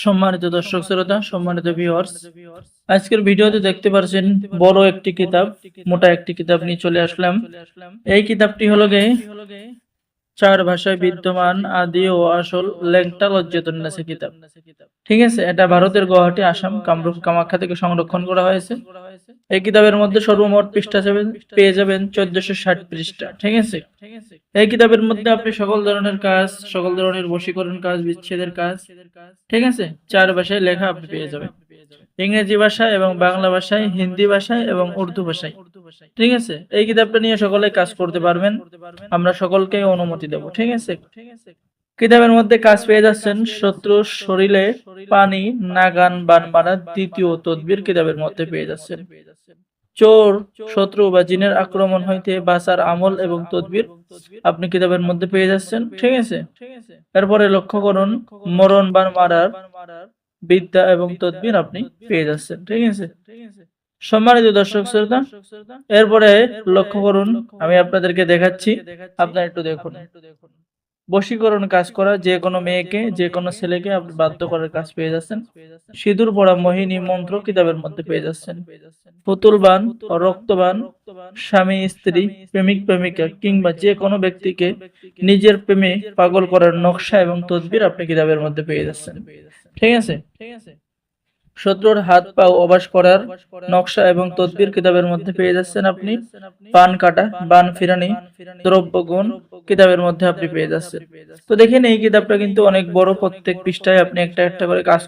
সম্মানিত দর্শক শ্রোতা, সম্মানিত ভিউয়ার্স, আজকের ভিডিওতে দেখতে পাচ্ছেন বড় একটি কিতাব, মোটা একটি কিতাব নিয়ে চলে আসলাম। এই কিতাবটি হলো গিয়ে চার ভাষায় বিদ্যমান আদি ও আসল ল্যাংটা লজ্জাতুন্নাসা কিতাব। ঠিক আছে, এটা ভারতের গুয়াহাটি, আসাম, কামরূপ, কামাখ্যা থেকে সংরক্ষণ করা হয়েছে। এই কিতাবের মধ্যে সর্বমোট পৃষ্ঠা পেয়ে যাবেন 1460 পৃষ্ঠা। ঠিক আছে, এই কিতাবের মধ্যে আপনি সকল ধরনের কাজ, সকল ধরনের বশীকরণ কাজ, বিচ্ছেদের কাজ, ঠিক আছে, চার ভাষায় লেখা আপনি পেয়ে যাবেন। ইংরেজি ভাষায় এবং বাংলা ভাষায়, হিন্দি ভাষায় এবং উর্দু ভাষায়। ঠিক আছে, এই কিতাবটা নিয়ে সকলে কাজ করতে পারবেন, আমরা সকলকে অনুমতি দেব। ঠিক আছে, কিতাবের মধ্যে কাজ পেয়ে যাচ্ছেন শত্রুর শরীরে পানি নাগান বান মারার দ্বিতীয় তদবির কিতাবের মধ্যে পেয়ে যাচ্ছেন। চোর, শত্রু বা জিনের আক্রমণ হইতে বাঁচার আমল এবং তদবির আপনি কিতাবের মধ্যে পেয়ে যাচ্ছেন। ঠিক আছে, এরপরে লক্ষ্য করুন মরণ বান মারার বিদ্যা এবং তদবির আপনি পেয়ে যাচ্ছেন। ঠিক আছে, সম্মানিত দর্শক শ্রোতা, এরপরে লক্ষ্য করুন, আমি আপনাদেরকে দেখাচ্ছি, আপনারা একটু দেখুন। বশীকরণ কাজ করা, যে কোনো মেয়েকে, যে কোনো ছেলেকে আপনি বাধ্য করার কাজ পেয়ে যাচ্ছেন। সিঁদুর পড়া মোহিনী মন্ত্র কিতাবের মধ্যে পেয়ে যাচ্ছেন। পুতুলবান ও রক্তবান, স্বামী স্ত্রী, প্রেমিক প্রেমিকা কিংবা যে কোনো ব্যক্তিকে নিজের প্রেমে পাগল করার নকশা এবং তদবির আপনি কিতাবের মধ্যে পেয়ে যাচ্ছেন। ঠিক আছে, শত্রুর হাত পা অবাস করার নকশা এবং তদবির কিতাবের মধ্যে পেয়ে যাচ্ছেন আপনি। পান কাটা, বান ফিরানি, দ্রব্য গুণ কিতাবের মধ্যে আপনি পেয়ে যাচ্ছেন। তো দেখেন, এই কিতাবটা কিন্তু অনেক বড়, প্রত্যেক পৃষ্ঠায় আপনি একটা একটা করে কাজ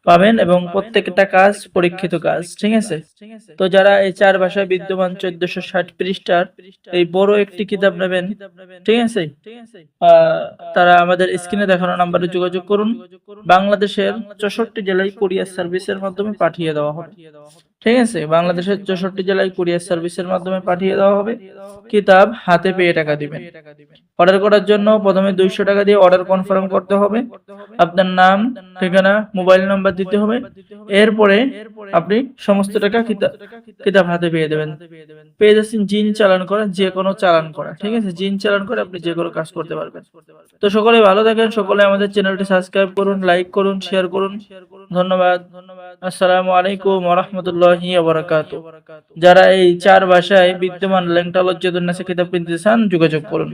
পাবেন এবং প্রত্যেকটা কাজ পরীক্ষিত কাজ। ঠিক আছে, তো যারা এই চার ভাষায় বিদ্যমান 1460 পৃষ্ঠার এই বড় একটি কিতাব নেবেন, ঠিক আছে, তারা আমাদের স্ক্রিনে দেখানো নাম্বারে যোগাযোগ করুন। বাংলাদেশের 64 জেলায় কুরিয়ার সার্ভিসের মাধ্যমে পাঠিয়ে দেওয়া হবে। ঠিক আছে, বাংলাদেশের 64 জেলায় কুরিয়ার সার্ভিসের মাধ্যমে পাঠিয়ে দেওয়া হবে। কিতাব হাতে পেয়ে টাকা দিবেন। অর্ডার করার জন্য প্রথমে 200 টাকা দিয়ে অর্ডার কনফার্ম করতে হবে। আপনার নাম, ঠিকানা, মোবাইল নাম্বার দিতে হবে। এরপরে আপনি সমস্ত টাকা কিতাব হাতে পেয়ে দেবেন। পেয়ে যাচ্ছেন জিন চালান করা, যে কোনো চালান করা। ঠিক আছে, জিন চালান করে আপনি যে কোনো কাজ করতে পারবেন। তো সকলে ভালো থাকেন, সকলে আমাদের চ্যানেলটি সাবস্ক্রাইব করুন, লাইক করুন, শেয়ার করুন। ধন্যবাদ। আসসালামু আলাইকুম ওয়া রাহমাতুল্লাহি ওয়া বারাকাতুহু। যারা এই চার ভাষায় বিদ্যমান ল্যাংটা লজ্জাতুন্নাসা কিতাব কিনতে চান, যোগাযোগ করুন।